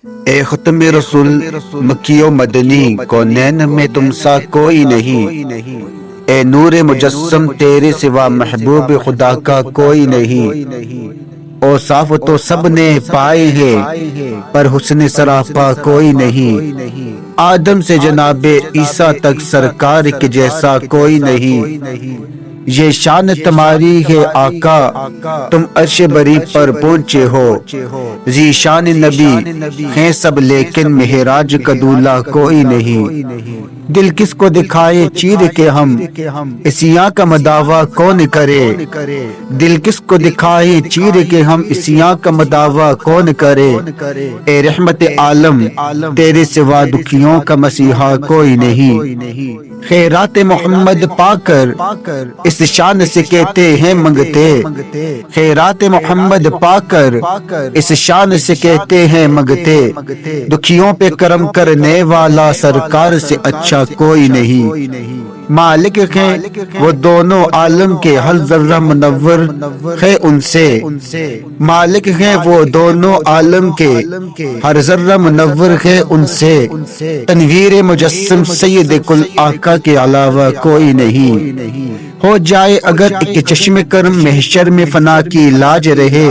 اے ختم رسول مکی و مدنی کونین میں تم سا کوئی نہیں، اے نور مجسم تیرے سوا محبوب خدا کا کوئی نہیں۔ اوصاف تو سب نے پائے ہیں پر حسن سراپا کوئی نہیں، آدم سے جناب عیسیٰ تک سرکار کے جیسا کوئی نہیں۔ یہ شان تمہاری ہے آقا، تم عرش بری پر پہنچے ہو، ذی شان نبی ہیں سب لیکن مہراج کا دولہا کوئی نہیں۔ دل کس کو دکھائے چیر کے ہم، اسیاں کا مداوع کون کرے؟ دل کس کو دکھائے چیر کے ہم، اسیاں کا مداوع کون کرے؟ اے رحمت عالم تیرے سوا دکھیوں کا مسیحا کوئی نہیں۔ خیرات محمد پا کر اس شان سے کہتے ہیں منگتے، خیرات محمد پا کر اس شان سے کہتے ہیں منگتے، دکھیوں پہ کرم کرنے والا سرکار سے اچھا کوئی نہیں۔ مالک ہیں وہ دونوں عالم کے، ہر ذرہ منور ہے ان سے، مالک ہیں وہ دونوں عالم کے، ہر ذرہ منور ہے ان سے، تنویر مجسم سید کل آقا کے علاوہ کوئی نہیں۔ ہو جائے اگر ایک چشم کرم محشر میں فنا کی لاج رہے،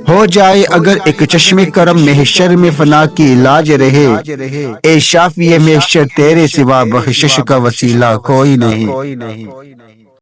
ہو جائے اگر ایک چشم کرم محشر میں فنا کی لاج رہے، اے شافی محشر تیرے سوا بخشش کا وسیلہ کوئی نہیں۔